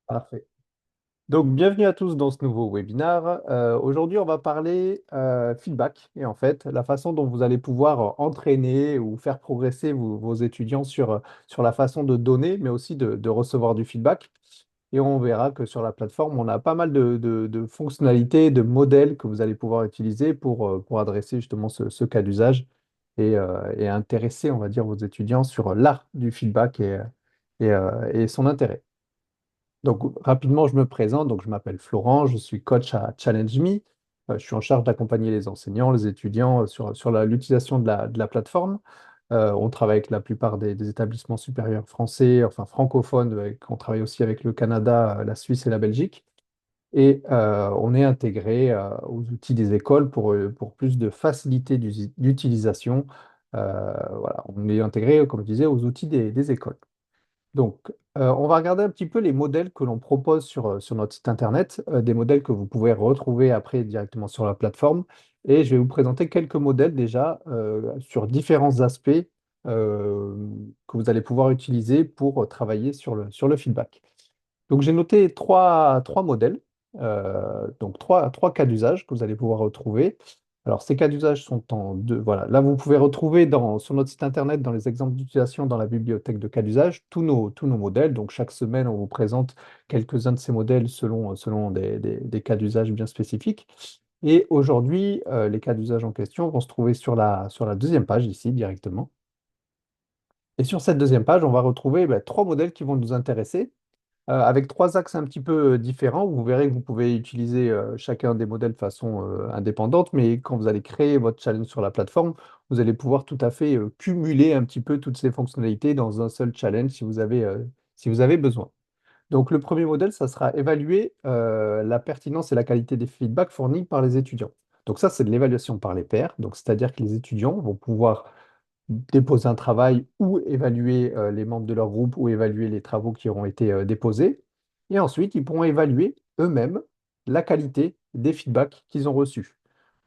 Parfait. Donc, bienvenue à tous dans ce nouveau webinaire. Aujourd'hui, on va parler feedback et en fait, la façon dont vous allez pouvoir entraîner ou faire progresser vos étudiants sur la façon de donner, mais aussi de recevoir du feedback. Et on verra que sur la plateforme, on a pas mal de fonctionnalités, de modèles que vous allez pouvoir utiliser pour adresser justement ce cas d'usage et intéresser, on va dire, vos étudiants sur l'art du feedback et son intérêt. Donc, rapidement, je me présente. Donc, je m'appelle Florent, je suis coach à Challenge Me. Je suis en charge d'accompagner les enseignants, les étudiants sur l'utilisation de la plateforme. On travaille avec la plupart des établissements supérieurs français, enfin francophones. On travaille aussi avec le Canada, la Suisse et la Belgique. Et on est intégré aux outils des écoles pour plus de facilité d'utilisation. Voilà, on est intégré, comme je disais, aux outils des écoles. Donc, on va regarder un petit peu les modèles que l'on propose sur notre site internet, des modèles que vous pouvez retrouver après directement sur la plateforme. Et je vais vous présenter quelques modèles déjà sur différents aspects euh, que vous allez pouvoir utiliser pour travailler sur le feedback. Donc, j'ai noté trois modèles, donc trois cas d'usage que vous allez pouvoir retrouver. Alors, ces cas d'usage sont en deux. Voilà. Là, vous pouvez retrouver sur notre site internet, dans les exemples d'utilisation dans la bibliothèque de cas d'usage, tous nos modèles. Donc, chaque semaine, on vous présente quelques-uns de ces modèles selon des cas d'usage bien spécifiques. Et aujourd'hui, les cas d'usage en question vont se trouver sur la deuxième page, ici, directement. Et sur cette deuxième page, on va retrouver trois modèles qui vont nous intéresser avec trois axes un petit peu différents. Vous verrez que vous pouvez utiliser chacun des modèles de façon indépendante, mais quand vous allez créer votre challenge sur la plateforme, vous allez pouvoir tout à fait cumuler un petit peu toutes ces fonctionnalités dans un seul challenge si vous avez besoin. Donc le premier modèle, ça sera évaluer la pertinence et la qualité des feedbacks fournis par les étudiants. Donc ça, c'est de l'évaluation par les pairs. Donc c'est-à-dire que les étudiants vont pouvoir déposer un travail ou évaluer les membres de leur groupe ou évaluer les travaux qui auront été déposés. Et ensuite, ils pourront évaluer eux-mêmes la qualité des feedbacks qu'ils ont reçus.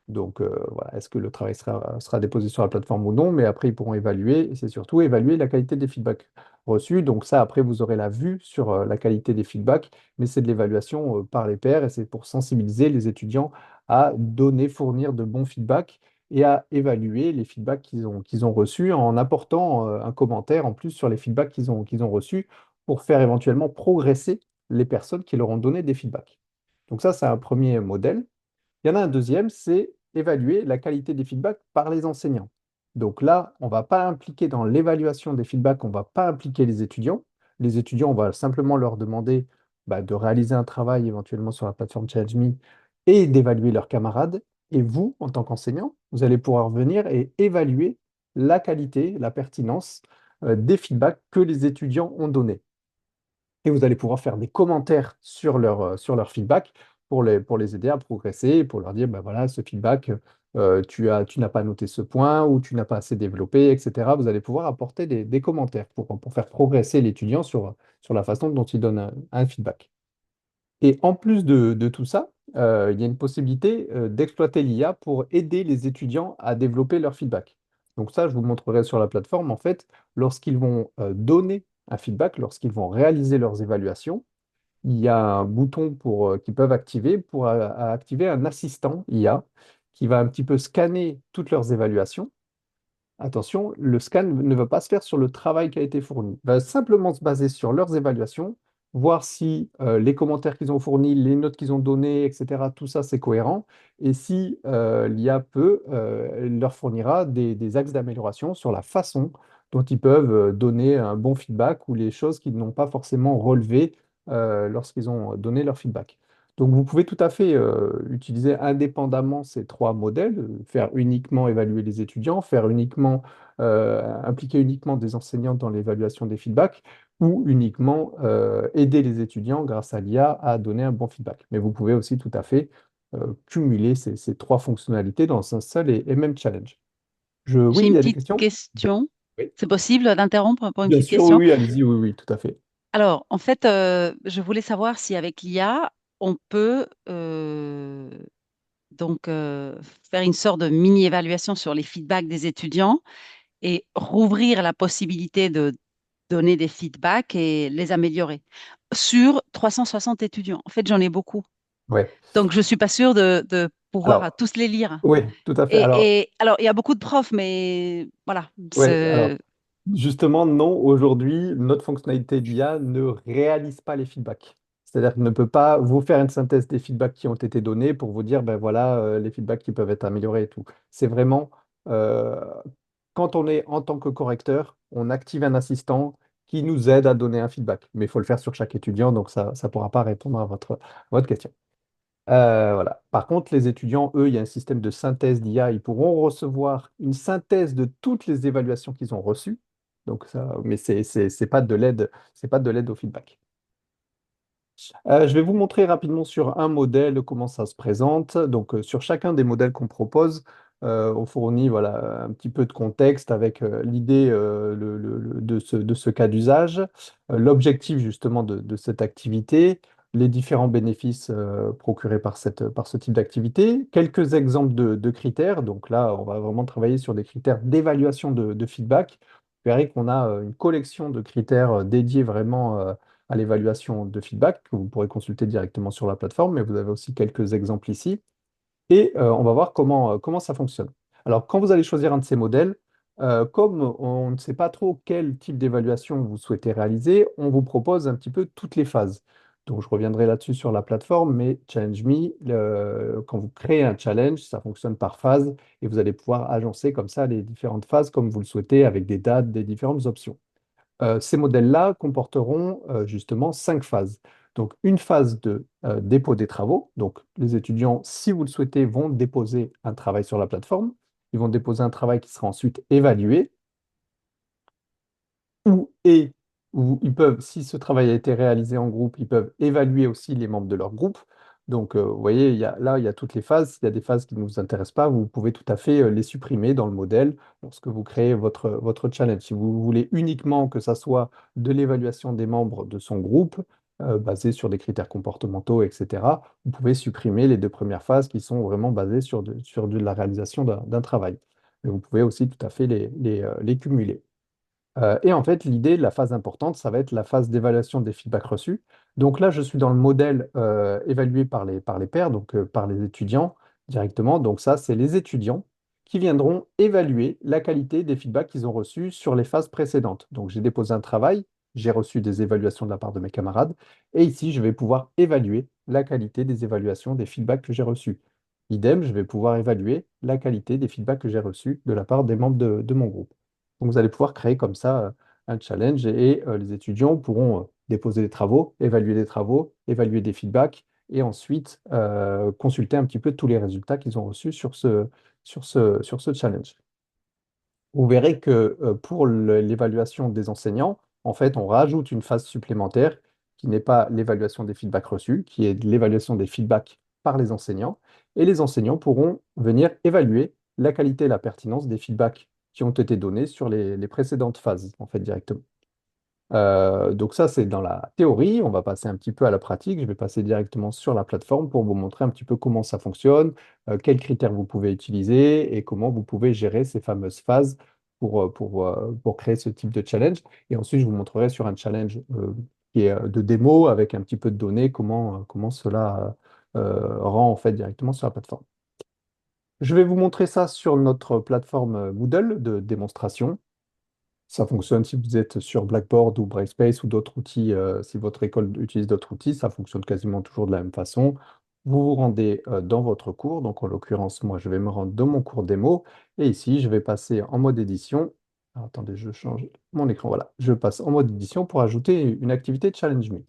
Donc voilà, est-ce que le travail sera déposé sur la plateforme ou non, mais après, ils pourront évaluer, et c'est surtout évaluer la qualité des feedbacks reçus. Donc ça, après, vous aurez la vue sur la qualité des feedbacks, mais c'est de l'évaluation par les pairs, et c'est pour sensibiliser les étudiants à donner, fournir de bons feedbacks et à évaluer les feedbacks qu'ils ont reçus en apportant un commentaire en plus sur les feedbacks qu'ils ont reçus pour faire éventuellement progresser les personnes qui leur ont donné des feedbacks. Donc ça, c'est un premier modèle. Il y en a un deuxième, c'est évaluer la qualité des feedbacks par les enseignants. Donc là, on ne va pas impliquer dans l'évaluation des feedbacks, on ne va pas impliquer les étudiants. Les étudiants, on va simplement leur demander de réaliser un travail éventuellement sur la plateforme ChallengeMe et d'évaluer leurs camarades. Et vous, en tant qu'enseignant, vous allez pouvoir venir et évaluer la qualité, la pertinence des feedbacks que les étudiants ont donnés et vous allez pouvoir faire des commentaires sur leur feedback pour les aider à progresser, et pour leur dire, ben voilà, ce feedback, tu n'as pas noté ce point ou tu n'as pas assez développé, etc. Vous allez pouvoir apporter des commentaires pour faire progresser l'étudiant sur la façon dont il donne un feedback. Et en plus de tout ça, il y a une possibilité d'exploiter l'IA pour aider les étudiants à développer leur feedback. Donc ça, je vous montrerai sur la plateforme, en fait, lorsqu'ils vont donner un feedback, lorsqu'ils vont réaliser leurs évaluations, il y a un bouton qu'ils peuvent activer pour activer un assistant IA qui va un petit peu scanner toutes leurs évaluations. Attention, le scan ne va pas se faire sur le travail qui a été fourni. Il va simplement se baser sur leurs évaluations, voir si les commentaires qu'ils ont fournis, les notes qu'ils ont données, etc., tout ça, c'est cohérent. Et si l'IA peut, elle leur fournira des axes d'amélioration sur la façon dont ils peuvent donner un bon feedback ou les choses qu'ils n'ont pas forcément relevées lorsqu'ils ont donné leur feedback. Donc, vous pouvez tout à fait utiliser indépendamment ces trois modèles, faire uniquement évaluer les étudiants, impliquer uniquement des enseignants dans l'évaluation des feedbacks, ou uniquement aider les étudiants grâce à l'IA à donner un bon feedback. Mais vous pouvez aussi tout à fait cumuler ces trois fonctionnalités dans un seul et même challenge. Oui, J'ai il une y a des petite questions? question. Oui. C'est possible d'interrompre pour une Bien petite sûr, oui, question? oui, allez-y, oui, oui, tout à fait. Alors, en fait, je voulais savoir si avec l'IA, on peut donc faire une sorte de mini-évaluation sur les feedbacks des étudiants et rouvrir la possibilité donner des feedbacks et les améliorer. Sur 360 étudiants, en fait, j'en ai beaucoup. Ouais. Donc, je ne suis pas sûre de pouvoir à Alors, tous les lire. oui, tout à fait. Et alors, il y a beaucoup de profs, mais voilà, Ouais, alors, justement, non, aujourd'hui, notre fonctionnalité d'IA ne réalise pas les feedbacks. C'est-à-dire qu'elle ne peut pas vous faire une synthèse des feedbacks qui ont été donnés pour vous dire, ben voilà, les feedbacks qui peuvent être améliorés et tout. C'est vraiment, euh, quand on est en tant que correcteur, on active un assistant qui nous aide à donner un feedback. Mais il faut le faire sur chaque étudiant, donc ça ne pourra pas répondre à votre question. Voilà. Par contre, les étudiants, eux, il y a un système de synthèse d'IA. Ils pourront recevoir une synthèse de toutes les évaluations qu'ils ont reçues. Donc ça, mais c'est pas de l'aide, c'est pas de l'aide au feedback. Je vais vous montrer rapidement sur un modèle comment ça se présente. Donc, sur chacun des modèles qu'on propose, on fournit voilà, un petit peu de contexte avec l'idée de ce cas d'usage, l'objectif justement de cette activité, les différents bénéfices procurés par ce type d'activité, quelques exemples de critères. Donc là, on va vraiment travailler sur des critères d'évaluation de feedback. Vous verrez qu'on a une collection de critères dédiés vraiment à l'évaluation de feedback que vous pourrez consulter directement sur la plateforme, mais vous avez aussi quelques exemples ici. Et on va voir comment ça fonctionne. Alors, quand vous allez choisir un de ces modèles, comme on ne sait pas trop quel type d'évaluation vous souhaitez réaliser, on vous propose un petit peu toutes les phases. Donc, je reviendrai là-dessus sur la plateforme, mais Challenge Me, quand vous créez un challenge, ça fonctionne par phase et vous allez pouvoir agencer comme ça les différentes phases comme vous le souhaitez avec des dates, des différentes options. Ces modèles-là comporteront justement 5 phases. Donc, une phase de dépôt des travaux. Donc, les étudiants, si vous le souhaitez, vont déposer un travail sur la plateforme. Ils vont déposer un travail qui sera ensuite évalué ou et ou ils peuvent, si ce travail a été réalisé en groupe, ils peuvent évaluer aussi les membres de leur groupe. Donc, vous voyez, là, il y a toutes les phases. S'il y a des phases qui ne vous intéressent pas, vous pouvez tout à fait les supprimer dans le modèle lorsque vous créez votre challenge. Si vous voulez uniquement que ça soit de l'évaluation des membres de son groupe, basé sur des critères comportementaux, etc., vous pouvez supprimer les 2 premières phases qui sont vraiment basées sur de la réalisation d'un travail. Mais vous pouvez aussi tout à fait les cumuler. Et en fait, l'idée, la phase importante, ça va être la phase d'évaluation des feedbacks reçus. Donc là, je suis dans le modèle évalué par les pairs, donc par les étudiants directement. Donc ça, c'est les étudiants qui viendront évaluer la qualité des feedbacks qu'ils ont reçus sur les phases précédentes. Donc j'ai déposé un travail, j'ai reçu des évaluations de la part de mes camarades, et ici, je vais pouvoir évaluer la qualité des évaluations des feedbacks que j'ai reçus. Idem, je vais pouvoir évaluer la qualité des feedbacks que j'ai reçus de la part des membres de mon groupe. Donc, vous allez pouvoir créer comme ça un challenge et les étudiants pourront déposer des travaux, évaluer des feedbacks et ensuite consulter un petit peu tous les résultats qu'ils ont reçus sur ce challenge. Vous verrez que pour l'évaluation des enseignants, en fait, on rajoute une phase supplémentaire qui n'est pas l'évaluation des feedbacks reçus, qui est l'évaluation des feedbacks par les enseignants. Et les enseignants pourront venir évaluer la qualité et la pertinence des feedbacks qui ont été donnés sur les précédentes phases, en fait, directement. Donc ça, c'est dans la théorie. On va passer un petit peu à la pratique. Je vais passer directement sur la plateforme pour vous montrer un petit peu comment ça fonctionne, quels critères vous pouvez utiliser et comment vous pouvez gérer ces fameuses phases pour créer ce type de challenge. Et ensuite, je vous montrerai sur un challenge qui est de démo avec un petit peu de données, comment cela rend en fait directement sur la plateforme. Je vais vous montrer ça sur notre plateforme Moodle de démonstration. Ça fonctionne si vous êtes sur Blackboard ou Brightspace ou d'autres outils. Si votre école utilise d'autres outils, ça fonctionne quasiment toujours de la même façon. Vous vous rendez dans votre cours. Donc, en l'occurrence, moi, je vais me rendre dans mon cours démo. Et ici, je vais passer en mode édition. Alors, attendez, je change mon écran. Voilà. Je passe en mode édition pour ajouter une activité Challenge Me.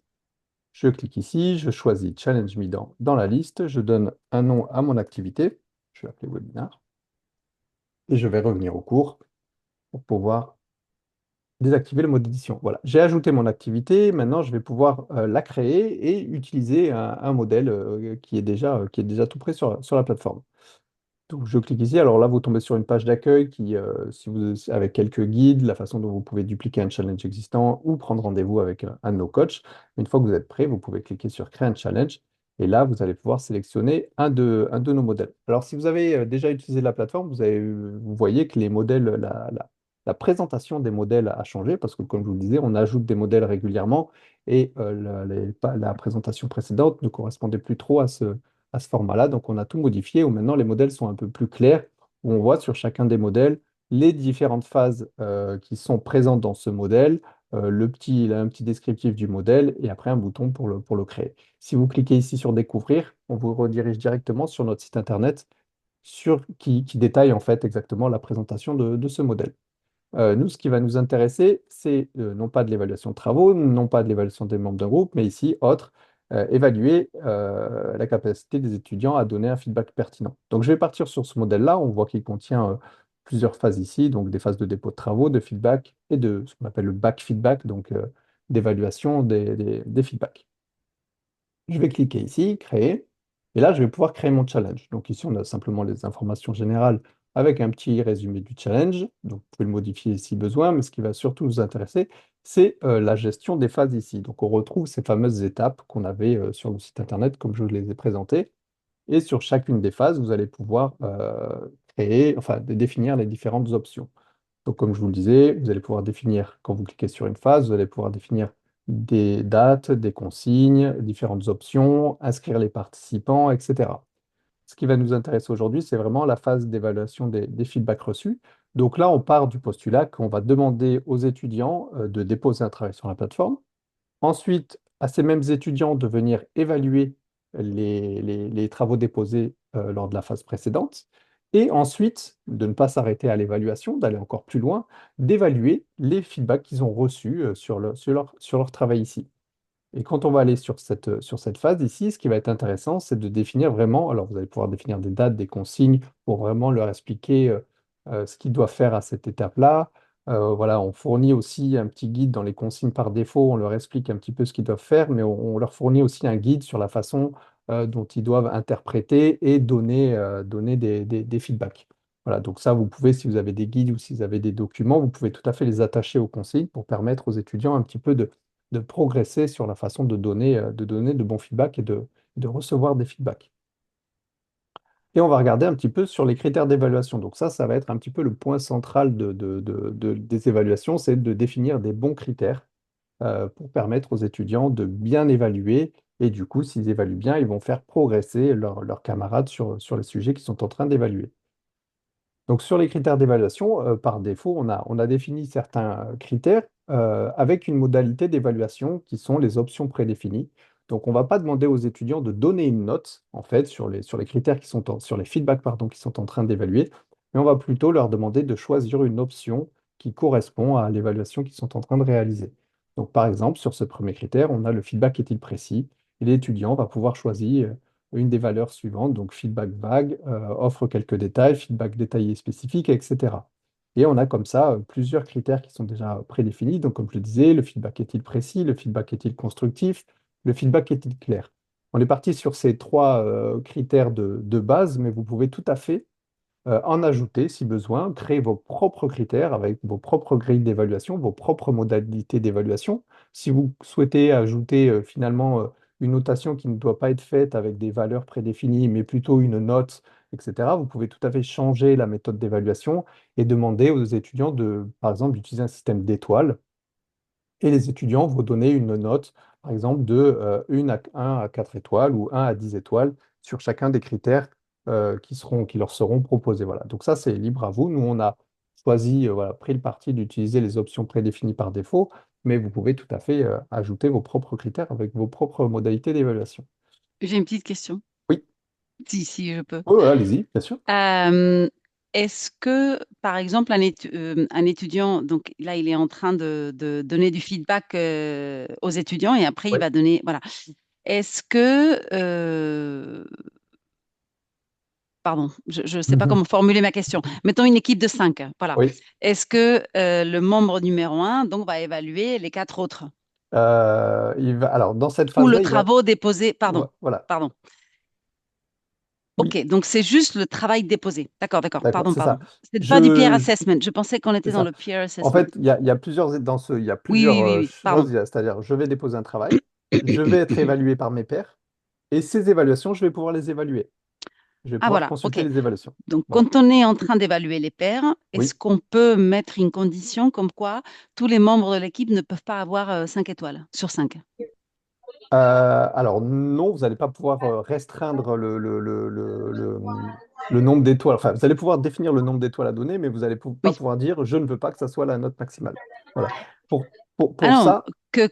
Je clique ici, je choisis Challenge Me dans la liste. Je donne un nom à mon activité. Je vais l'appeler Webinar. Et je vais revenir au cours pour pouvoir désactiver le mode édition. Voilà, j'ai ajouté mon activité. Maintenant, je vais pouvoir la créer et utiliser un modèle qui est déjà tout prêt sur la plateforme. Donc, je clique ici. Alors là, vous tombez sur une page d'accueil qui, si vous, avec quelques guides, la façon dont vous pouvez dupliquer un challenge existant ou prendre rendez-vous avec un de nos coachs. Une fois que vous êtes prêt, vous pouvez cliquer sur Créer un challenge. Et là, vous allez pouvoir sélectionner un de nos modèles. Alors, si vous avez déjà utilisé la plateforme, vous voyez que les modèles, la présentation des modèles a changé parce que, comme je vous le disais, on ajoute des modèles régulièrement et la présentation précédente ne correspondait plus trop à ce format-là. Donc, on a tout modifié où maintenant les modèles sont un peu plus clairs, où on voit sur chacun des modèles les différentes phases qui sont présentes dans ce modèle, il a un petit descriptif du modèle et après un bouton pour le créer. Si vous cliquez ici sur Découvrir, on vous redirige directement sur notre site internet qui détaille en fait exactement la présentation de ce modèle. Nous, ce qui va nous intéresser, c'est non pas de l'évaluation de travaux, non pas de l'évaluation des membres d'un groupe, mais ici, autre, évaluer la capacité des étudiants à donner un feedback pertinent. Donc, je vais partir sur ce modèle-là. On voit qu'il contient plusieurs phases ici, donc des phases de dépôt de travaux, de feedback et de ce qu'on appelle le back feedback, donc d'évaluation des feedbacks. Je vais cliquer ici, créer, et là, je vais pouvoir créer mon challenge. Donc ici, on a simplement les informations générales avec un petit résumé du challenge. Donc, vous pouvez le modifier si besoin, mais ce qui va surtout nous intéresser, c'est la gestion des phases ici. Donc, on retrouve ces fameuses étapes qu'on avait sur le site Internet, comme je vous les ai présentées. Et sur chacune des phases, vous allez pouvoir définir les différentes options. Donc, comme je vous le disais, vous allez pouvoir définir, quand vous cliquez sur une phase, vous allez pouvoir définir des dates, des consignes, différentes options, inscrire les participants, etc. Ce qui va nous intéresser aujourd'hui, c'est vraiment la phase d'évaluation des feedbacks reçus. Donc là, on part du postulat qu'on va demander aux étudiants de déposer un travail sur la plateforme. Ensuite, à ces mêmes étudiants de venir évaluer les travaux déposés lors de la phase précédente. Et ensuite, de ne pas s'arrêter à l'évaluation, d'aller encore plus loin, d'évaluer les feedbacks qu'ils ont reçus sur leur travail ici. Et quand on va aller sur cette phase ici, ce qui va être intéressant, c'est de définir vraiment, alors vous allez pouvoir définir des dates, des consignes pour vraiment leur expliquer ce qu'ils doivent faire à cette étape-là. Voilà, on fournit aussi un petit guide dans les consignes par défaut, on leur explique un petit peu ce qu'ils doivent faire, mais on leur fournit aussi un guide sur la façon dont ils doivent interpréter et donner des feedbacks. Voilà, donc ça, vous pouvez, si vous avez des guides ou si vous avez des documents, vous pouvez tout à fait les attacher aux consignes pour permettre aux étudiants un petit peu de progresser sur la façon de donner de bons feedbacks et de recevoir des feedbacks. Et on va regarder un petit peu sur les critères d'évaluation. Donc ça va être un petit peu le point central des évaluations, c'est de définir des bons critères pour permettre aux étudiants de bien évaluer. Et du coup, s'ils évaluent bien, ils vont faire progresser leurs camarades sur les sujets qu'ils sont en train d'évaluer. Donc sur les critères d'évaluation, par défaut, on a défini certains critères avec une modalité d'évaluation qui sont les options prédéfinies. Donc on ne va pas demander aux étudiants de donner une note en fait sur les critères sur les feedbacks pardon, qui sont en train d'évaluer, mais on va plutôt leur demander de choisir une option qui correspond à l'évaluation qu'ils sont en train de réaliser. Donc par exemple, sur ce premier critère, on a le feedback est-il précis et l'étudiant va pouvoir choisir une des valeurs suivantes, donc feedback vague, offre quelques détails, feedback détaillé spécifique, etc. Et on a comme ça plusieurs critères qui sont déjà prédéfinis. Donc, comme je le disais, le feedback est-il précis, le feedback est-il constructif, le feedback est-il clair. On est parti sur ces trois critères de base, mais vous pouvez tout à fait en ajouter si besoin, créer vos propres critères avec vos propres grilles d'évaluation, vos propres modalités d'évaluation. Si vous souhaitez ajouter finalement une notation qui ne doit pas être faite avec des valeurs prédéfinies, mais plutôt une note, etc., vous pouvez tout à fait changer la méthode d'évaluation et demander aux étudiants de, par exemple, d'utiliser un système d'étoiles et les étudiants vont donner une note, par exemple, de 1 à 4 étoiles ou 1 à 10 étoiles sur chacun des critères qui leur seront proposés. Voilà. Donc ça, c'est libre à vous. Nous, on a choisi, voilà, pris le parti d'utiliser les options prédéfinies par défaut, mais vous pouvez tout à fait ajouter vos propres critères avec vos propres modalités d'évaluation. J'ai une petite question, Oui, si je peux. oui, allez-y, bien sûr. Euh, Est-ce que, par exemple, un étudiant, donc là, il est en train de donner du feedback aux étudiants et après, il Oui. va donner, voilà. Est-ce que, pardon, je ne sais pas Mhm. comment formuler ma question. Mettons une équipe de cinq, voilà. Oui. Est-ce que le membre numéro un, donc, va évaluer les quatre autres? Alors, dans cette Ou le phase-là, travail déposé, pardon, voilà. pardon. Oui, Ok, donc c'est juste le travail déposé. D'accord, d'accord, pardon, c'est ça. pardon. C'est pas du peer Je, assessment. Je pensais qu'on C'est était dans ça. le peer En assessment. fait, il y a Oui, plusieurs oui, oui, oui, pardon. choses. C'est-à-dire, je vais déposer un travail, je vais être évalué par mes pairs, et ces évaluations, je vais pouvoir les évaluer. je vais Ah pouvoir voilà, ok. consulter les évaluations. Donc, Voilà. quand on est en train d'évaluer les pairs, est-ce Oui. qu'on peut mettre une condition comme quoi tous les membres de l'équipe ne peuvent pas avoir 5 étoiles sur 5? Alors non, vous n'allez pas pouvoir restreindre le nombre d'étoiles. Enfin, vous allez pouvoir définir le nombre d'étoiles à donner, mais vous n'allez pas Oui. pouvoir dire je ne veux pas que ça soit la note maximale. Voilà. Pour, Ah pour non, ça, que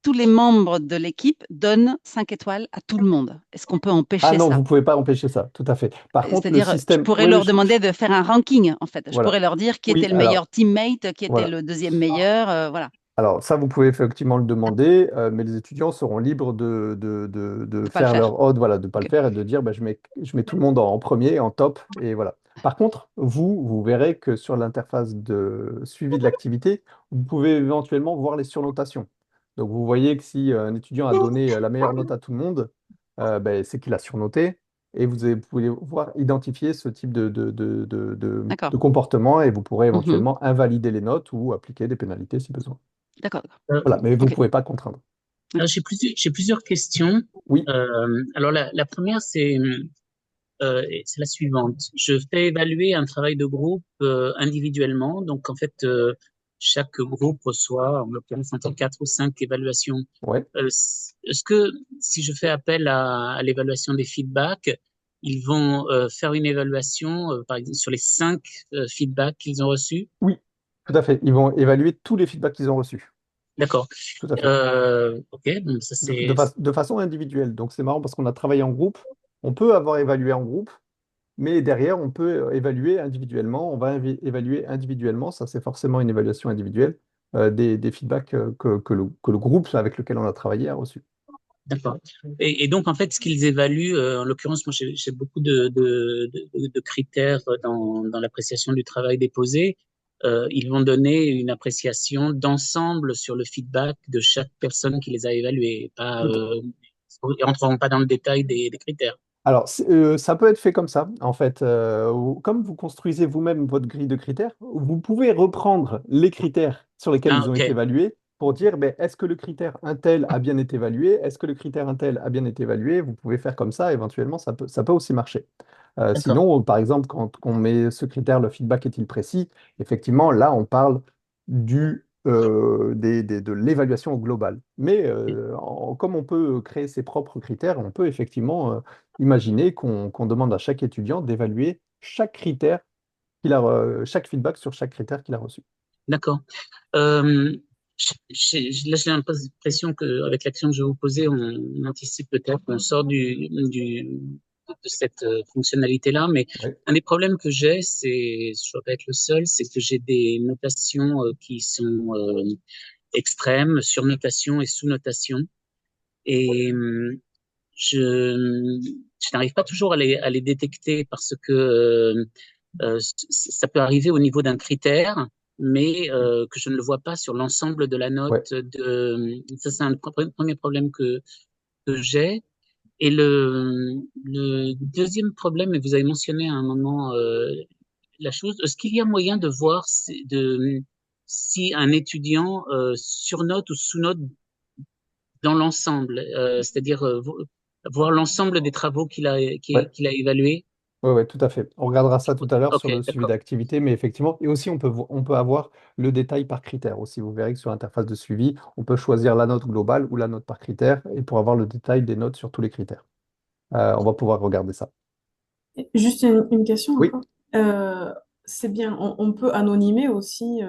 tous les membres de l'équipe donnent 5 étoiles à tout le monde. Est-ce qu'on peut ah empêcher non, vous ça? ne pouvez pas empêcher ça, tout à fait. Par contre, le C'est-à-dire, je système, pourrais oui, oui, leur demander de faire un ranking, en fait. Je voilà. pourrais leur dire qui était Oui, le alors, meilleur teammate, qui était voilà. le deuxième meilleur, voilà, Alors, ça, vous pouvez effectivement le demander, mais les étudiants seront libres de de pas le faire faire. leur odd, voilà, de ne pas le Ok. faire et de dire bah, je mets tout le monde en premier, en top, et voilà. Par contre, vous verrez que sur l'interface de suivi de l'activité, vous pouvez éventuellement voir les surnotations. Donc, vous voyez que si un étudiant a donné la meilleure note à tout le monde, ben, c'est qu'il a surnoté, et vous pouvez voir identifier ce type D'accord. de comportement, et vous pourrez Mhm. éventuellement invalider les notes ou appliquer des pénalités si besoin. D'accord, d'accord. Euh, Voilà, mais vous ne Ok, pouvez pas contraindre. ok. j'ai plusieurs questions. Oui, Alors la première, c'est la suivante. Je fais évaluer un travail de groupe individuellement. Donc en fait, chaque groupe reçoit en l'occurrence entre 4 ou 5 évaluations. ouais, Est-ce que si je fais appel à l'évaluation des feedbacks, ils vont faire une évaluation, par exemple, sur les 5 feedbacks qu'ils ont reçus? oui, tout à fait. Ils vont évaluer tous les feedbacks qu'ils ont reçus. D'accord. Tout à fait. Ok, donc ça De, c'est de façon individuelle. Donc c'est marrant parce qu'on a travaillé en groupe. On peut avoir évalué en groupe, mais derrière, on peut évaluer individuellement. On va évaluer individuellement. Ça, c'est forcément une évaluation individuelle des feedbacks que le groupe avec lequel on a travaillé a reçu. d'accord. Et donc, en fait, ce qu'ils évaluent, en l'occurrence, moi, j'ai beaucoup de critères dans l'appréciation du travail déposé. Ils vont donner une appréciation d'ensemble sur le feedback de chaque personne qui les a évalués. Pas, Tout, ils rentreront pas dans le détail des critères. Alors, ça peut être fait comme ça, en fait. Comme vous construisez vous-même votre grille de critères, vous pouvez reprendre les critères sur lesquels Ah, ils ont ok, été évalués pour dire, ben, est-ce que le critère un tel a bien été évalué? Est-ce que le critère un tel a bien été évalué? Vous pouvez faire comme ça, éventuellement, ça peut aussi marcher. d'accord. Sinon, par exemple, quand on met ce critère, le feedback est-il précis? Effectivement, là, on parle de l'évaluation globale. Mais comme on peut créer ses propres critères, on peut effectivement imaginer qu'on demande à chaque étudiant d'évaluer chaque critère chaque feedback sur chaque critère qu'il a reçu. D'accord. Là, j'ai l'impression qu'avec l'action que je vais vous poser, on anticipe peut-être qu'on sort de cette fonctionnalité-là. Mais Ouais. un des problèmes que j'ai, je dois pas être le seul, c'est que j'ai des notations qui sont extrêmes, surnotation et sous-notation. Et je n'arrive pas toujours à les détecter parce que ça peut arriver au niveau d'un critère, mais que je ne le vois pas sur l'ensemble de la Ouais. note. Ça, c'est un premier problème que j'ai. Et le deuxième problème, et vous avez mentionné à un moment la chose, est-ce qu'il y a moyen de voir si un étudiant surnote ou sous-note dans l'ensemble, c'est-à-dire voir l'ensemble des travaux Ouais. qu'il a évalués? Ouais, ouais, tout à fait. On regardera ça tout à l'heure Ok, sur le suivi d'accord. d'activité, mais effectivement, et aussi on peut avoir le détail par critère aussi. Vous verrez que sur l'interface de suivi, on peut choisir la note globale ou la note par critère, et pour avoir le détail des notes sur tous les critères. On va pouvoir regarder ça. Juste une question Oui. encore. C'est bien, on peut anonymer aussi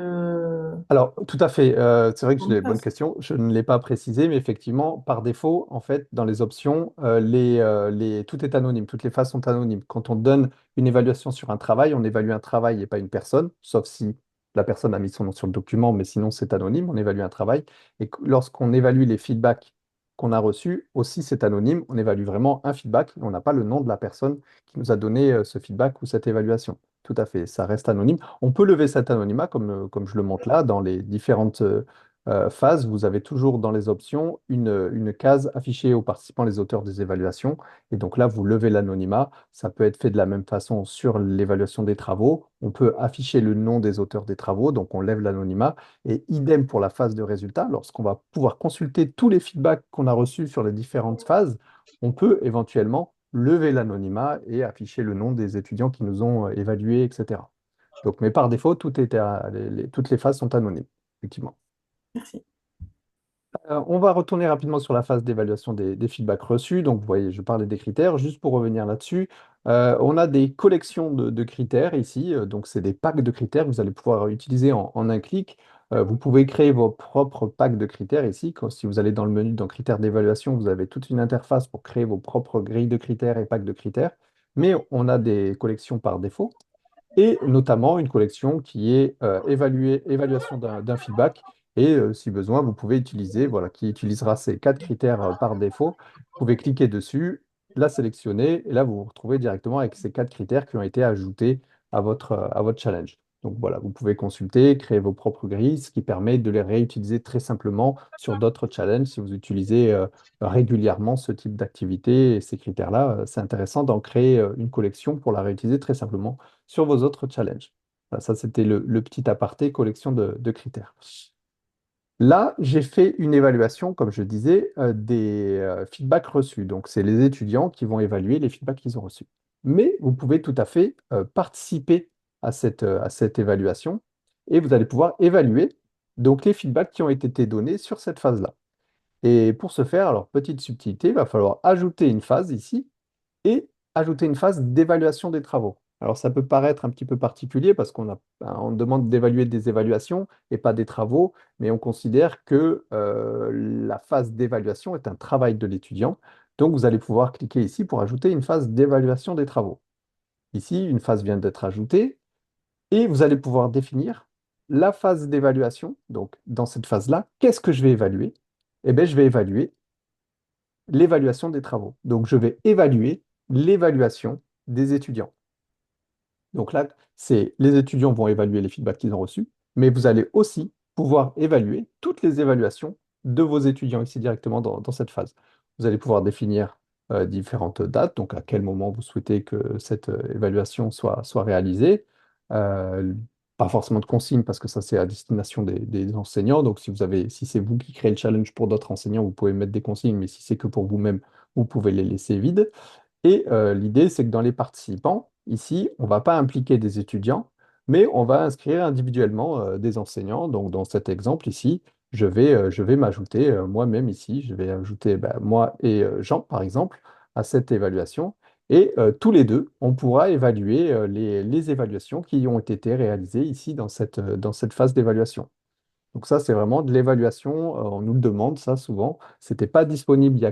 Alors, tout à fait. C'est vrai que en j'ai bonne phase. question. Je ne l'ai pas précisé, mais effectivement, par défaut, en fait, dans les options, tout est anonyme. Toutes les phases sont anonymes. Quand on donne une évaluation sur un travail, on évalue un travail et pas une personne, sauf si la personne a mis son nom sur le document, mais sinon c'est anonyme. On évalue un travail. Et lorsqu'on évalue les feedbacks qu'on a reçus, aussi c'est anonyme. On évalue vraiment un feedback. On n'a pas le nom de la personne qui nous a donné ce feedback ou cette évaluation. Tout à fait. Ça reste anonyme. On peut lever cet anonymat, comme je le montre là, dans les différentes phases. Vous avez toujours dans les options une case affichée aux participants les auteurs des évaluations. Et donc là, vous levez l'anonymat. Ça peut être fait de la même façon sur l'évaluation des travaux. On peut afficher le nom des auteurs des travaux, donc on lève l'anonymat. Et idem pour la phase de résultat, lorsqu'on va pouvoir consulter tous les feedbacks qu'on a reçus sur les différentes phases, on peut éventuellement lever l'anonymat et afficher le nom des étudiants qui nous ont évalués, etc. Donc, mais par défaut, toutes les phases sont anonymes, effectivement. Merci. On va retourner rapidement sur la phase d'évaluation des feedbacks reçus. Donc, vous voyez, je parlais des critères. Juste pour revenir là-dessus, on a des collections de critères ici. Donc, c'est des packs de critères que vous allez pouvoir utiliser en un clic. Vous pouvez créer vos propres packs de critères ici. Si vous allez dans le menu dans critères d'évaluation, vous avez toute une interface pour créer vos propres grilles de critères et packs de critères. Mais on a des collections par défaut et notamment une collection qui est évaluation d'un feedback. Et si besoin, vous pouvez utiliser, voilà, qui utilisera ces 4 critères par défaut. Vous pouvez cliquer dessus, la sélectionner, et là, vous vous retrouvez directement avec ces 4 critères qui ont été ajoutés à votre challenge. Donc voilà, vous pouvez consulter, créer vos propres grilles, ce qui permet de les réutiliser très simplement sur d'autres challenges si vous utilisez régulièrement ce type d'activité et ces critères-là. C'est intéressant d'en créer une collection pour la réutiliser très simplement sur vos autres challenges. Voilà, ça, c'était le petit aparté collection de critères. Là, j'ai fait une évaluation, comme je disais, des feedbacks reçus. Donc, c'est les étudiants qui vont évaluer les feedbacks qu'ils ont reçus. Mais vous pouvez tout à fait participer à cette évaluation et vous allez pouvoir évaluer donc, les feedbacks qui ont été donnés sur cette phase-là. Et pour ce faire, alors, petite subtilité, il va falloir ajouter une phase ici et ajouter une phase d'évaluation des travaux. Alors, ça peut paraître un petit peu particulier parce on demande d'évaluer des évaluations et pas des travaux, mais on considère que la phase d'évaluation est un travail de l'étudiant. Donc, vous allez pouvoir cliquer ici pour ajouter une phase d'évaluation des travaux. Ici, une phase vient d'être ajoutée et vous allez pouvoir définir la phase d'évaluation. Donc, dans cette phase-là, qu'est-ce que je vais évaluer? Eh bien, je vais évaluer l'évaluation des travaux. Donc, je vais évaluer l'évaluation des étudiants. Donc là, les étudiants vont évaluer les feedbacks qu'ils ont reçus, mais vous allez aussi pouvoir évaluer toutes les évaluations de vos étudiants ici directement dans cette phase. Vous allez pouvoir définir différentes dates, donc à quel moment vous souhaitez que cette évaluation soit réalisée. Euh, Pas forcément de consignes parce que ça, c'est à destination des enseignants. Donc, si c'est vous qui créez le challenge pour d'autres enseignants, vous pouvez mettre des consignes, mais si c'est que pour vous-même, vous pouvez les laisser vides. Et l'idée, c'est que dans les participants, ici, on ne va pas impliquer des étudiants, mais on va inscrire individuellement des enseignants. Donc, dans cet exemple ici, je vais m'ajouter moi-même ici, je vais ajouter moi et Jean, par exemple, à cette évaluation. Et tous les deux, on pourra évaluer les évaluations qui ont été réalisées ici dans cette phase d'évaluation. Donc ça, c'est vraiment de l'évaluation. On nous le demande, ça, souvent. C'était pas disponible il y a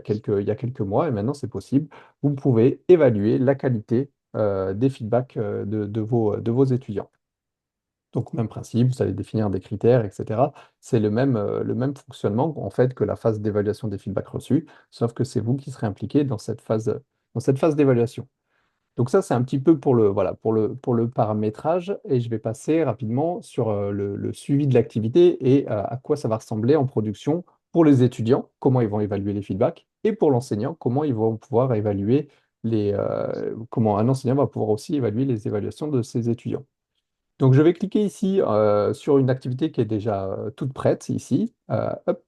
quelques mois et maintenant, c'est possible. Vous pouvez évaluer la qualité des feedbacks de vos étudiants. Donc, même principe, vous allez définir des critères, etc. C'est le même fonctionnement, en fait, que la phase d'évaluation des feedbacks reçus, sauf que c'est vous qui serez impliqué dans cette phase d'évaluation. Donc ça, c'est un petit peu voilà, pour le paramétrage et je vais passer rapidement sur le suivi de l'activité et à quoi ça va ressembler en production pour les étudiants, comment ils vont évaluer les feedbacks et pour l'enseignant, comment ils vont pouvoir évaluer comment un enseignant va pouvoir aussi évaluer les évaluations de ses étudiants. Donc je vais cliquer ici sur une activité qui est déjà toute prête ici. Hop,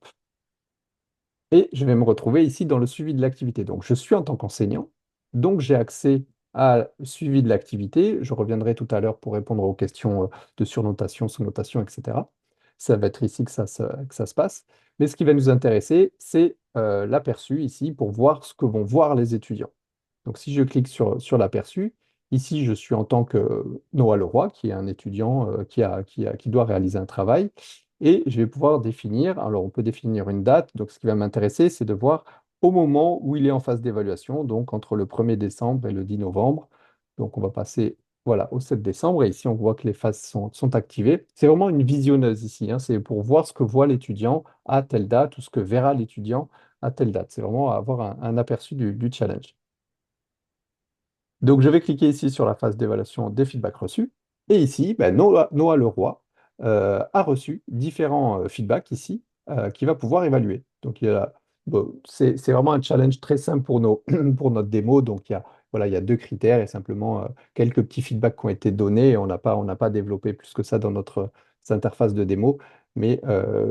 et je vais me retrouver ici dans le suivi de l'activité. Donc, je suis en tant qu'enseignant, donc j'ai accès à suivi de l'activité. Je reviendrai tout à l'heure pour répondre aux questions de surnotation, sous-notation, etc. Ça va être ici que ça se passe. Mais ce qui va nous intéresser, c'est l'aperçu ici pour voir ce que vont voir les étudiants. Donc, si je clique sur l'aperçu, ici, je suis en tant que Noah Leroy, qui est un étudiant qui doit réaliser un travail. Et je vais pouvoir définir, alors on peut définir une date, donc ce qui va m'intéresser, c'est de voir au moment où il est en phase d'évaluation, donc entre le 1er décembre et le 10 novembre. Donc on va passer voilà, au 7 décembre, et ici on voit que les phases sont activées. C'est vraiment une visionneuse ici, hein, c'est pour voir ce que voit l'étudiant à telle date ou ce que verra l'étudiant à telle date. C'est vraiment avoir un aperçu du challenge. Donc, je vais cliquer ici sur la phase d'évaluation des feedbacks reçus. Et ici, Noah Leroy a reçu différents feedbacks ici qu'il va pouvoir évaluer. Donc, bon, c'est vraiment un challenge très simple pour notre démo. Donc, voilà, il y a 2 critères et simplement quelques petits feedbacks qui ont été donnés. On n'a pas développé plus que ça dans notre interface de démo. Mais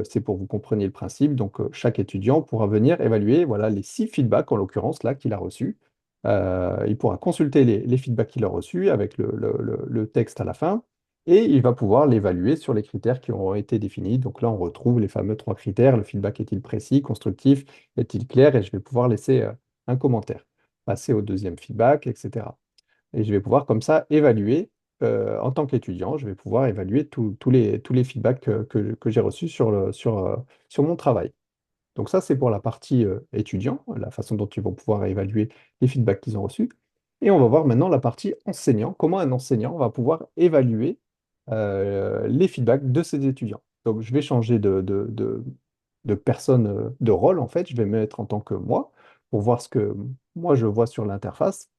c'est pour que vous compreniez le principe. Donc, chaque étudiant pourra venir évaluer voilà, les 6 feedbacks, en l'occurrence, là, qu'il a reçus. Il pourra consulter les feedbacks qu'il a reçus avec le texte à la fin et il va pouvoir l'évaluer sur les critères qui ont été définis. Donc là, on retrouve les fameux trois critères. Le feedback est-il précis, constructif, est-il clair? Et je vais pouvoir laisser un commentaire, passer au deuxième feedback, etc. Et je vais pouvoir comme ça évaluer, en tant qu'étudiant, je vais pouvoir évaluer tous les feedbacks que j'ai reçus sur mon travail. Donc ça, c'est pour la partie étudiant, la façon dont ils vont pouvoir évaluer les feedbacks qu'ils ont reçus. Et on va voir maintenant la partie enseignant, comment un enseignant va pouvoir évaluer les feedbacks de ses étudiants. Donc je vais changer de personne, de rôle en fait, je vais me mettre en tant que moi pour voir ce que moi je vois sur l'interface.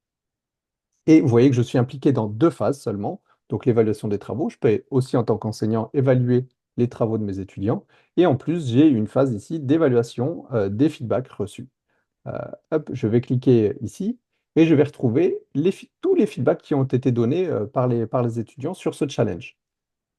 Et vous voyez que je suis impliqué dans deux phases seulement. Donc l'évaluation des travaux, je peux aussi en tant qu'enseignant évaluer les travaux de mes étudiants. Et en plus, j'ai une phase ici d'évaluation des feedbacks reçus. Euh, Hop, je vais cliquer ici et je vais retrouver tous les feedbacks qui ont été donnés par les étudiants sur ce challenge.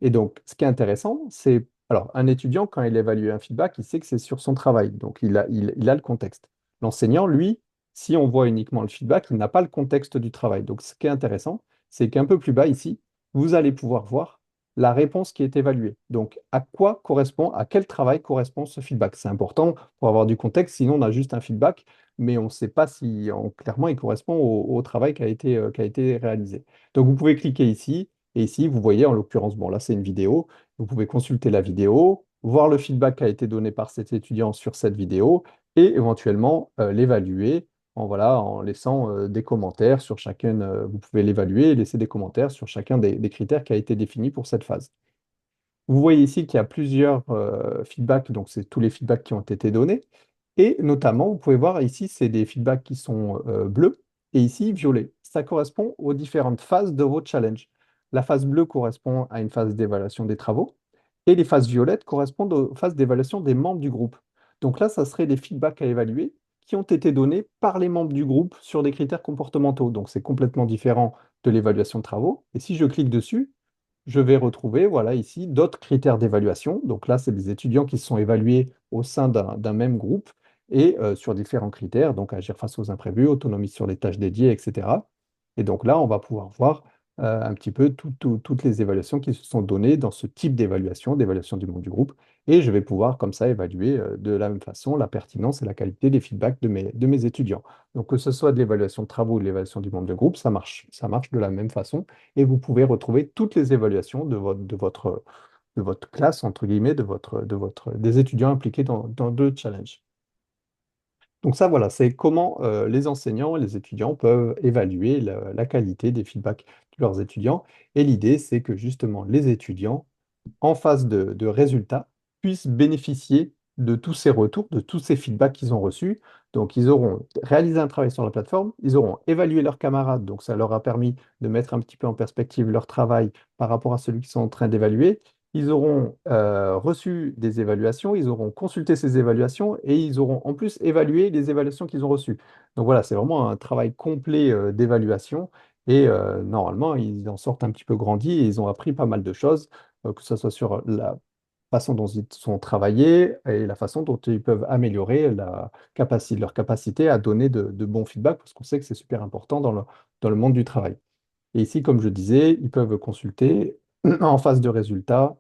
Et donc, ce qui est intéressant, c'est, alors, un étudiant, quand il évalue un feedback, il sait que c'est sur son travail, donc il a le contexte. L'enseignant, lui, si on voit uniquement le feedback, il n'a pas le contexte du travail. Donc, ce qui est intéressant, c'est qu'un peu plus bas ici, vous allez pouvoir voir la réponse qui est évaluée. Donc, à quel travail correspond ce feedback? C'est important pour avoir du contexte, sinon on a juste un feedback, mais on ne sait pas si clairement il correspond au travail qui a été réalisé. Donc, vous pouvez cliquer ici et ici, vous voyez, en l'occurrence, bon, là, c'est une vidéo. Vous pouvez consulter la vidéo, voir le feedback qui a été donné par cet étudiant sur cette vidéo et éventuellement l'évaluer en laissant des commentaires sur chacun. Vous pouvez l'évaluer et laisser des commentaires sur chacun des critères qui a été défini pour cette phase. Vous voyez ici qu'il y a plusieurs feedbacks, donc c'est tous les feedbacks qui ont été donnés. Et notamment, vous pouvez voir ici, c'est des feedbacks qui sont bleus et ici violets. Ça correspond aux différentes phases de votre challenge. La phase bleue correspond à une phase d'évaluation des travaux et les phases violettes correspondent aux phases d'évaluation des membres du groupe. Donc là, ça serait les feedbacks à évaluer qui ont été donnés par les membres du groupe sur des critères comportementaux. Donc c'est complètement différent de l'évaluation de travaux. Et si je clique dessus, je vais retrouver, voilà, ici, d'autres critères d'évaluation. Donc là, c'est des étudiants qui sont évalués au sein d'un même groupe et sur différents critères, donc agir face aux imprévus, autonomie sur les tâches dédiées, etc. Et donc là, on va pouvoir voir un petit peu toutes les évaluations qui se sont données dans ce type d'évaluation du monde du groupe. Et je vais pouvoir comme ça évaluer de la même façon la pertinence et la qualité des feedbacks de mes étudiants. Donc que ce soit de l'évaluation de travaux ou de l'évaluation du membre de groupe, ça marche de la même façon et vous pouvez retrouver toutes les évaluations de votre classe, entre guillemets, des étudiants impliqués dans le challenge. Donc ça, voilà, c'est comment les enseignants et les étudiants peuvent évaluer la qualité des feedbacks de leurs étudiants. Et l'idée, c'est que justement, les étudiants en phase de résultats, puissent bénéficier de tous ces retours, de tous ces feedbacks qu'ils ont reçus. Donc, ils auront réalisé un travail sur la plateforme, ils auront évalué leurs camarades, donc ça leur a permis de mettre un petit peu en perspective leur travail par rapport à celui qu'ils sont en train d'évaluer. Ils auront reçu des évaluations, ils auront consulté ces évaluations et ils auront en plus évalué les évaluations qu'ils ont reçues. Donc voilà, c'est vraiment un travail complet d'évaluation et normalement, ils en sortent un petit peu grandis et ils ont appris pas mal de choses que ce soit sur la façon dont ils sont travaillés et la façon dont ils peuvent améliorer leur capacité à donner de bons feedbacks, parce qu'on sait que c'est super important dans le monde du travail. Et ici, comme je disais, ils peuvent consulter en phase de résultats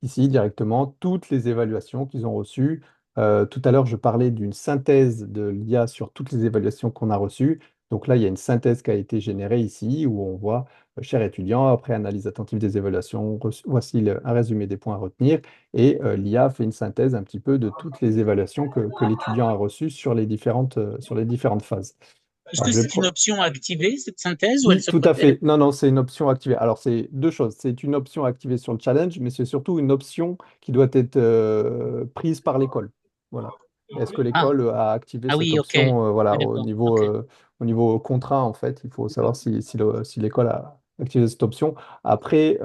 ici directement toutes les évaluations qu'ils ont reçues. Tout à l'heure, je parlais d'une synthèse de l'IA sur toutes les évaluations qu'on a reçues. Donc là, il y a une synthèse qui a été générée ici où on voit, cher étudiant, après analyse attentive des évaluations, voici un résumé des points à retenir. Et l'IA fait une synthèse un petit peu de toutes les évaluations que l'étudiant a reçues sur les différentes phases. Est-ce Alors, que je vais c'est une option à activer, cette synthèse, ou elle oui, se tout à elle est- fait. Non, non, c'est une option activée. Alors, c'est deux choses. C'est une option activée sur le challenge, mais c'est surtout une option qui doit être prise par l'école. Voilà. Est-ce que Ah, l'école a activé ah cette oui, ok. option Oui, voilà, au d'accord. niveau, Ok. euh, au niveau contrat, en fait, il faut savoir si l'école a activé cette option. Après,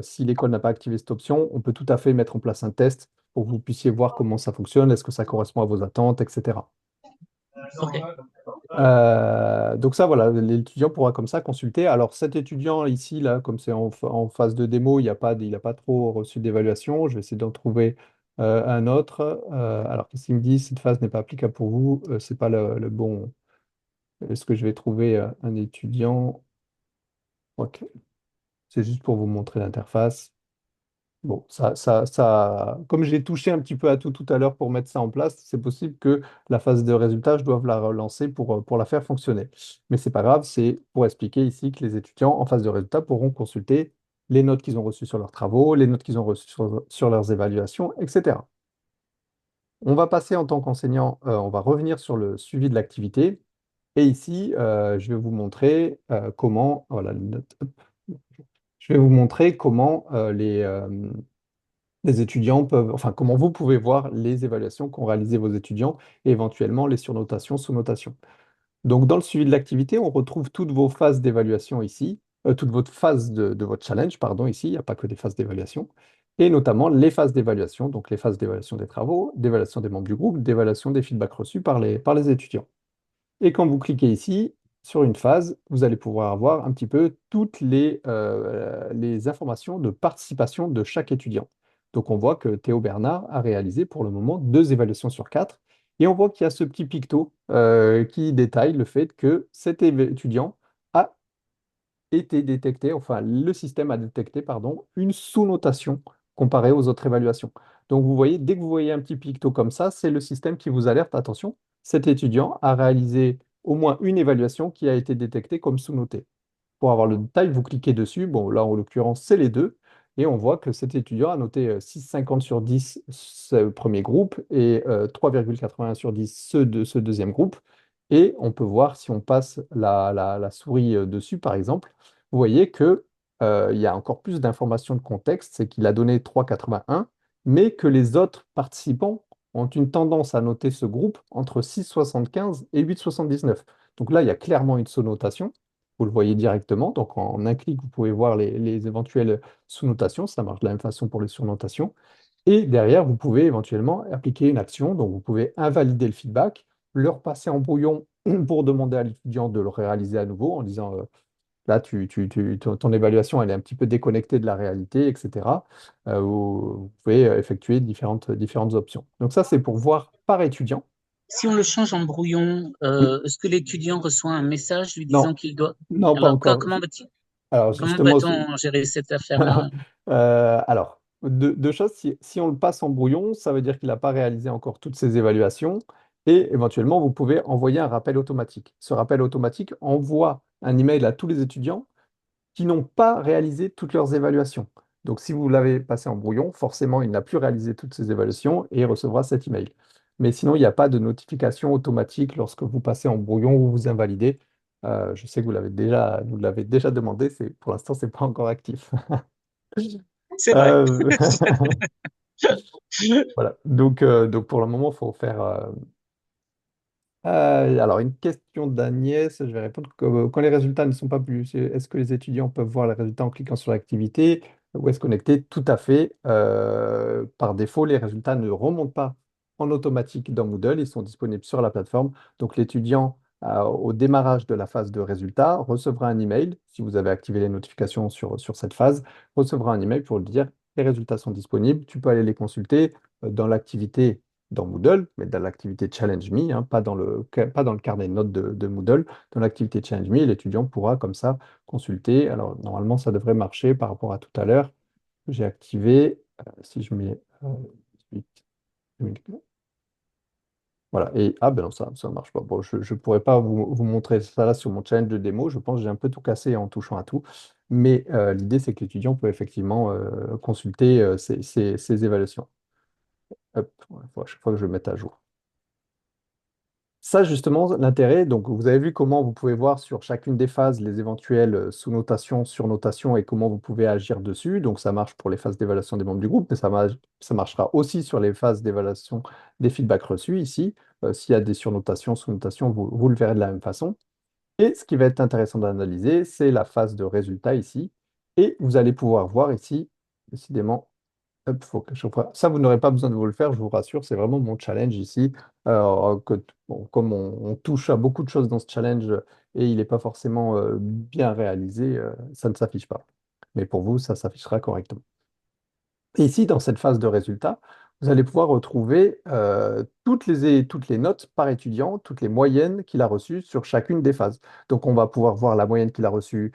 si l'école n'a pas activé cette option, on peut tout à fait mettre en place un test pour que vous puissiez voir comment ça fonctionne, est-ce que ça correspond à vos attentes, etc. Ok. Donc ça, voilà, l'étudiant pourra comme ça consulter. Alors cet étudiant ici, là, comme c'est en phase de démo, il n'a pas trop reçu d'évaluation. Je vais essayer d'en trouver un autre. Alors qu'est-ce qu'il me dit? Cette phase n'est pas applicable pour vous. C'est pas le bon. Est-ce que je vais trouver un étudiant? Ok, c'est juste pour vous montrer l'interface. Bon, comme j'ai touché un petit peu à tout à l'heure pour mettre ça en place, c'est possible que la phase de résultat, je doive la relancer pour la faire fonctionner. Mais c'est pas grave, c'est pour expliquer ici que les étudiants en phase de résultat pourront consulter les notes qu'ils ont reçues sur leurs travaux, les notes qu'ils ont reçues sur leurs évaluations, etc. On va passer en tant qu'enseignant, on va revenir sur le suivi de l'activité. Et ici, je vais vous montrer comment, voilà, les notes, hop. Je vais vous montrer comment les étudiants peuvent, enfin, comment vous pouvez voir les évaluations qu'ont réalisées vos étudiants et éventuellement les surnotations, sous-notations. Donc, dans le suivi de l'activité, on retrouve toutes vos phases d'évaluation ici, toute votre phase de votre challenge, pardon, ici, il n'y a pas que des phases d'évaluation, et notamment les phases d'évaluation, donc les phases d'évaluation des travaux, d'évaluation des membres du groupe, d'évaluation des feedbacks reçus par les étudiants. Et quand vous cliquez ici sur une phase, vous allez pouvoir avoir un petit peu toutes les informations de participation de chaque étudiant. Donc on voit que Théo Bernard a réalisé pour le moment 2 évaluations sur 4. Et on voit qu'il y a ce petit picto qui détaille le fait que cet étudiant a été détecté, enfin le système a détecté, pardon, une sous-notation comparée aux autres évaluations. Donc vous voyez, dès que vous voyez un petit picto comme ça, c'est le système qui vous alerte, attention, cet étudiant a réalisé au moins une évaluation qui a été détectée comme sous-notée. Pour avoir le détail, vous cliquez dessus, bon là en l'occurrence c'est les deux, et on voit que cet étudiant a noté 6,50 sur 10 ce premier groupe et 3,81 sur 10 ce deuxième groupe. Et on peut voir si on passe la souris dessus, par exemple, vous voyez que, il y a encore plus d'informations de contexte, c'est qu'il a donné 3,81, mais que les autres participants ont une tendance à noter ce groupe entre 6,75 et 8,79. Donc là, il y a clairement une sous-notation. Vous le voyez directement. Donc en un clic, vous pouvez voir les éventuelles sous-notations. Ça marche de la même façon pour les surnotations. Et derrière, vous pouvez éventuellement appliquer une action. Donc, vous pouvez invalider le feedback, le repasser en brouillon pour demander à l'étudiant de le réaliser à nouveau en disant là, ton évaluation, elle est un petit peu déconnectée de la réalité, etc. Vous pouvez effectuer différentes options. Donc, ça, c'est pour voir par étudiant. Si on le change en brouillon, Oui, est-ce que l'étudiant reçoit un message lui disant non, qu'il doit... non, pas Alors, encore. comment Alors, comment justement, va-t-on gérer cette affaire-là? Alors, deux choses. Si on le passe en brouillon, ça veut dire qu'il n'a pas réalisé encore toutes ses évaluations et éventuellement, vous pouvez envoyer un rappel automatique. Ce rappel automatique envoie un email à tous les étudiants qui n'ont pas réalisé toutes leurs évaluations. Donc, si vous l'avez passé en brouillon, forcément, il n'a plus réalisé toutes ses évaluations et il recevra cet email. Mais sinon, il n'y a pas de notification automatique lorsque vous passez en brouillon ou vous invalidez. Je sais que vous l'avez déjà demandé, pour l'instant, ce n'est pas encore actif. C'est vrai. Euh, Voilà. Donc pour le moment, il faut faire. Alors, une question d'Agnès, je vais répondre. Quand les résultats ne sont pas publiés, est-ce que les étudiants peuvent voir les résultats en cliquant sur l'activité ou est-ce connecté? Tout à fait. Par défaut, les résultats ne remontent pas en automatique dans Moodle, ils sont disponibles sur la plateforme. Donc, l'étudiant, au démarrage de la phase de résultats, recevra un email, si vous avez activé les notifications sur cette phase, recevra un email pour lui dire les résultats sont disponibles, tu peux aller les consulter dans l'activité dans Moodle, mais dans l'activité Challenge Me, hein, pas dans le carnet de notes de Moodle. Dans l'activité Challenge Me, l'étudiant pourra comme ça consulter. Alors, normalement, ça devrait marcher par rapport à tout à l'heure. J'ai activé, si je mets 18, 2000, voilà, et ah ben non, ça ne marche pas. Bon, je ne pourrais pas vous montrer ça là sur mon challenge de démo. Je pense que j'ai un peu tout cassé en touchant à tout. Mais l'idée, c'est que l'étudiant peut effectivement consulter ces évaluations. Hop, il faut à chaque fois que je le mette à jour. Ça, justement, l'intérêt, donc vous avez vu comment vous pouvez voir sur chacune des phases les éventuelles sous-notations, surnotations et comment vous pouvez agir dessus. Donc ça marche pour les phases d'évaluation des membres du groupe, mais ça marchera aussi sur les phases d'évaluation des feedbacks reçus ici. S'il y a des surnotations, sous-notations, vous le verrez de la même façon. Et ce qui va être intéressant d'analyser, c'est la phase de résultat ici. Et vous allez pouvoir voir ici, décidément, hop, faut que ça, vous n'aurez pas besoin de vous le faire, je vous rassure, c'est vraiment mon challenge ici. Bon, comme on touche à beaucoup de choses dans ce challenge et il n'est pas forcément bien réalisé, ça ne s'affiche pas. Mais pour vous, ça s'affichera correctement. Et ici, dans cette phase de résultat, vous allez pouvoir retrouver toutes les notes par étudiant, toutes les moyennes qu'il a reçues sur chacune des phases. Donc, on va pouvoir voir la moyenne qu'il a reçue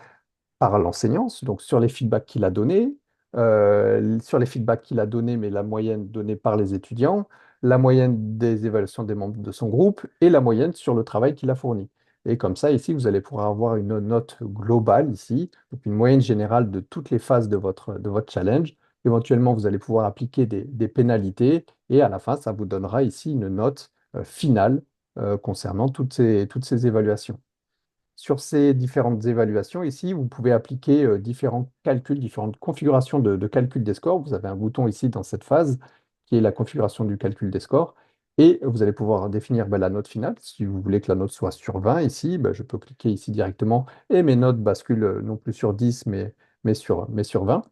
par l'enseignant, donc sur les feedbacks qu'il a donnés, sur les feedbacks qu'il a donnés, mais la moyenne donnée par les étudiants, la moyenne des évaluations des membres de son groupe et la moyenne sur le travail qu'il a fourni. Et comme ça, ici, vous allez pouvoir avoir une note globale ici, donc une moyenne générale de toutes les phases de votre challenge. Éventuellement, vous allez pouvoir appliquer des pénalités et à la fin, ça vous donnera ici une note finale concernant toutes ces évaluations. Sur ces différentes évaluations, ici, vous pouvez appliquer différents calculs, différentes configurations de calcul des scores. Vous avez un bouton ici dans cette phase qui est la configuration du calcul des scores. Et vous allez pouvoir définir la note finale. Si vous voulez que la note soit sur 20 ici, je peux cliquer ici directement et mes notes basculent non plus sur 10, mais sur 20.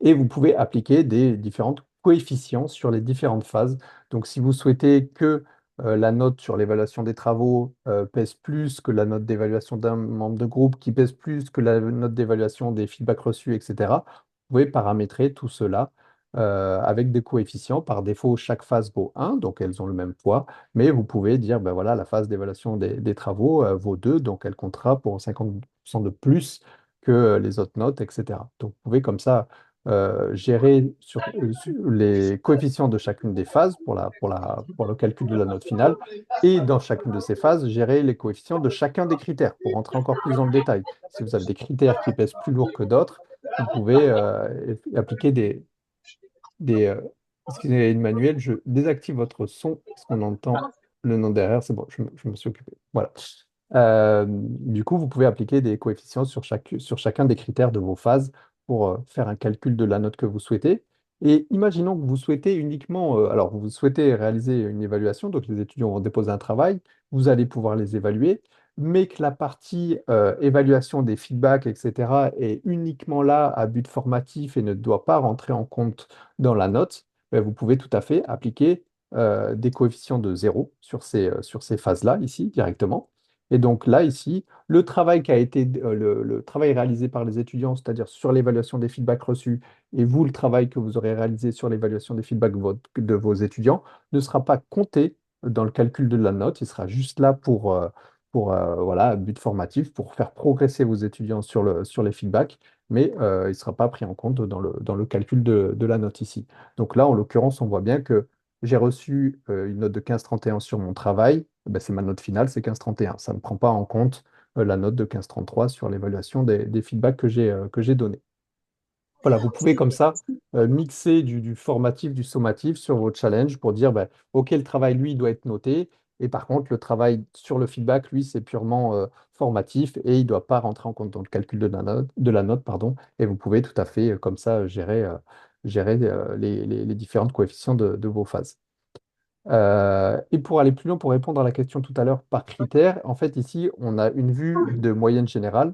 Et vous pouvez appliquer des différents coefficients sur les différentes phases. Donc, si vous souhaitez que la note sur l'évaluation des travaux pèse plus que la note d'évaluation d'un membre de groupe, qui pèse plus que la note d'évaluation des feedbacks reçus, etc., vous pouvez paramétrer tout cela avec des coefficients. Par défaut, chaque phase vaut 1, donc elles ont le même poids, mais vous pouvez dire, ben voilà, la phase d'évaluation des travaux vaut 2, donc elle comptera pour 50% de plus que les autres notes, etc. Donc, vous pouvez comme ça gérer sur les coefficients de chacune des phases pour le calcul de la note finale, et dans chacune de ces phases, gérer les coefficients de chacun des critères pour rentrer encore plus dans le détail. Si vous avez des critères qui pèsent plus lourd que d'autres, vous pouvez appliquer des excusez Emmanuel, je désactive votre son parce qu'on entend le nom derrière. C'est bon, je me suis occupé. Voilà. Du coup, vous pouvez appliquer des coefficients sur chacun des critères de vos phases pour faire un calcul de la note que vous souhaitez. Et imaginons que vous souhaitez uniquement, alors vous souhaitez réaliser une évaluation, donc les étudiants vont déposer un travail, vous allez pouvoir les évaluer, mais que la partie évaluation des feedbacks, etc., est uniquement là à but formatif et ne doit pas rentrer en compte dans la note, vous pouvez tout à fait appliquer des coefficients de 0 sur ces phases-là, ici, directement. Et donc là, ici, le travail qui a été, le travail réalisé par les étudiants, c'est-à-dire sur l'évaluation des feedbacks reçus, et vous, le travail que vous aurez réalisé sur l'évaluation des feedbacks de vos étudiants, ne sera pas compté dans le calcul de la note. Il sera juste là voilà, but formatif, pour faire progresser vos étudiants sur les feedbacks, mais il ne sera pas pris en compte dans le calcul de la note ici. Donc là, en l'occurrence, on voit bien que j'ai reçu une note de 15,31 sur mon travail. C'est ma note finale, c'est 15,31. Ça ne prend pas en compte la note de 15,33 sur l'évaluation des feedbacks que j'ai donnés. Voilà, vous pouvez comme ça mixer du formatif, du sommatif sur vos challenges pour dire, OK, le travail, lui, doit être noté. Et par contre, le travail sur le feedback, lui, c'est purement formatif et il ne doit pas rentrer en compte dans le calcul de la note, pardon. Et vous pouvez tout à fait comme ça gérer les différentes coefficients de vos phases. Et pour aller plus loin, pour répondre à la question tout à l'heure par critère, en fait, ici, on a une vue de moyenne générale,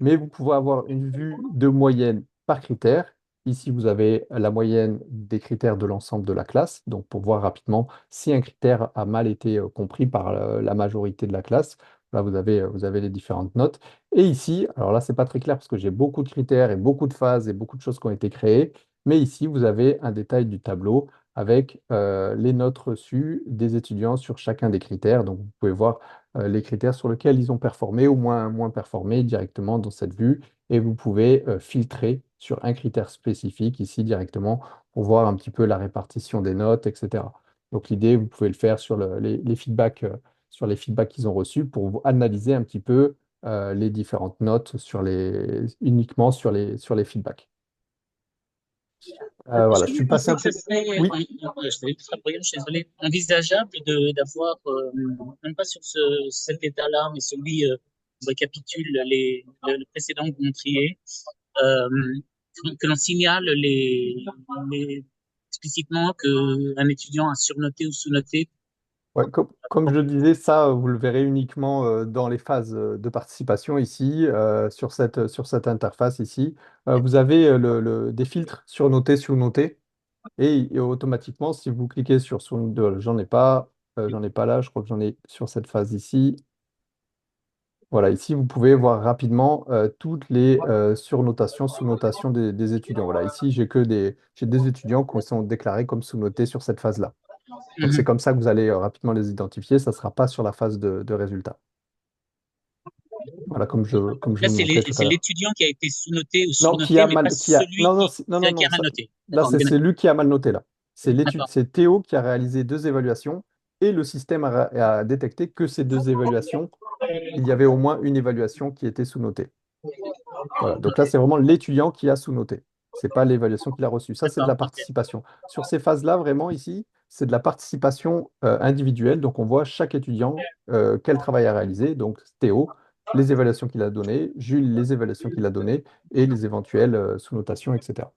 mais vous pouvez avoir une vue de moyenne par critère. Ici, vous avez la moyenne des critères de l'ensemble de la classe, donc pour voir rapidement si un critère a mal été compris par la majorité de la classe. Là, vous avez les différentes notes. Et ici, alors là, c'est pas très clair parce que j'ai beaucoup de critères et beaucoup de phases et beaucoup de choses qui ont été créées, mais ici, vous avez un détail du tableau avec les notes reçues des étudiants sur chacun des critères. Donc, vous pouvez voir les critères sur lesquels ils ont performé ou moins performé directement dans cette vue. Et vous pouvez filtrer sur un critère spécifique ici directement pour voir un petit peu la répartition des notes, etc. Donc, l'idée, vous pouvez le faire sur les feedbacks, sur les feedbacks qu'ils ont reçus pour analyser un petit peu les différentes notes uniquement sur les feedbacks. Voilà, je suis Je passé pensais un que ça peu. serait, Oui. je suis désolé, envisageable d'avoir, même pas sur cet état-là, mais celui qui récapitule le précédent que vous montriez, euh, que l'on signale explicitement qu'un étudiant a surnoté ou sous-noté. Ouais, comme je le disais, ça, vous le verrez uniquement dans les phases de participation ici, sur cette interface ici. Vous avez des filtres surnotés, sous-notés, et automatiquement, si vous cliquez sur j'en ai pas là, je crois que j'en ai sur cette phase ici. Voilà, ici, vous pouvez voir rapidement toutes les surnotations, sous-notations des étudiants. Voilà, ici, j'ai des étudiants qui sont déclarés comme sous-notés sur cette phase-là. Donc, c'est comme ça que vous allez rapidement les identifier. Ça ne sera pas sur la phase de résultat. Voilà, comme je Là, vous le montrais tout à c'est l'heure. l'étudiant qui a été sous-noté ou Non, surnoté, mais pas celui non, non, non, non, qui non, a rien noté. là, D'accord, bien c'est lui qui a mal noté, là. d'accord. C'est Théo qui a réalisé 2 évaluations et le système a détecté que ces 2 évaluations, il y avait au moins une évaluation qui était sous-notée. Voilà, donc là, c'est vraiment l'étudiant qui a sous-noté. Ce n'est pas l'évaluation qu'il a reçue. Ça, c'est de la D'accord, ok. participation. Sur ces phases-là, vraiment, ici, c'est de la participation individuelle. Donc, on voit chaque étudiant quel travail a réalisé. Donc, Théo, les évaluations qu'il a données, Jules, les évaluations qu'il a données et les éventuelles sous-notations, etc.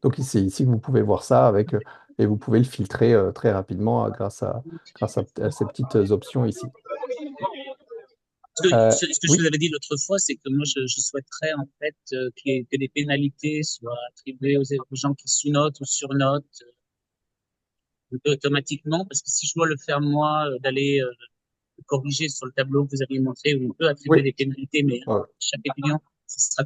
Donc, c'est ici que vous pouvez voir ça et vous pouvez le filtrer très rapidement grâce à ces petites options ici. Ce que je Oui. vous avais dit l'autre fois, c'est que moi, je souhaiterais en fait que des pénalités soient attribuées aux gens qui sous-notent ou surnotent automatiquement, parce que si je dois le faire moi, d'aller corriger sur le tableau que vous aviez montré, où on peut attribuer Oui. des pénalités, mais Ouais. chaque étudiant, ce sera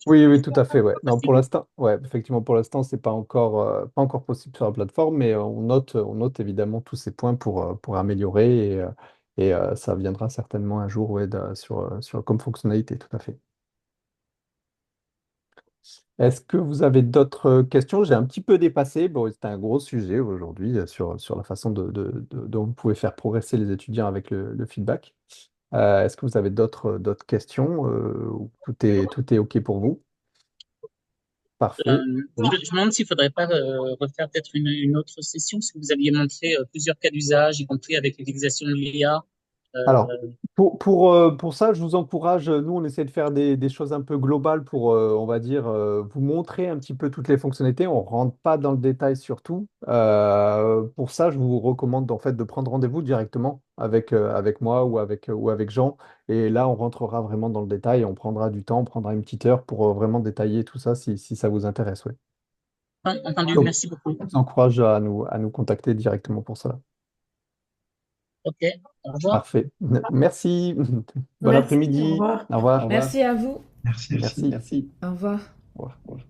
Oui, oui, trop tout à fait, ouais. Non, pour facile. l'instant, ouais, effectivement, pour l'instant, c'est pas encore possible sur la plateforme, mais on note évidemment tous ces points pour améliorer et ça viendra certainement un jour, ouais, comme fonctionnalité, tout à fait. Est-ce que vous avez d'autres questions? J'ai un petit peu dépassé. Bon, c'était un gros sujet aujourd'hui sur la façon dont vous pouvez faire progresser les étudiants avec le feedback. Est-ce que vous avez d'autres questions? Ou tout est OK pour vous? Parfait. Oui. Je me demande s'il ne faudrait pas refaire peut-être une autre session, parce que vous aviez montré plusieurs cas d'usage, y compris avec l'utilisation de l'IA. Alors, pour ça, je vous encourage, nous, on essaie de faire des choses un peu globales pour, on va dire, vous montrer un petit peu toutes les fonctionnalités. On ne rentre pas dans le détail sur tout. Pour ça, je vous recommande en fait de prendre rendez-vous directement avec moi ou avec Jean. Et là, on rentrera vraiment dans le détail. On prendra du temps, on prendra une petite heure pour vraiment détailler tout ça si ça vous intéresse. Ouais. Entendu, Donc, merci beaucoup. je vous encourage à nous contacter directement pour ça. Ok, au revoir. Parfait. Merci. Bon Merci, au après-midi. revoir. Au revoir. Merci à vous. Merci. Au revoir. Au revoir.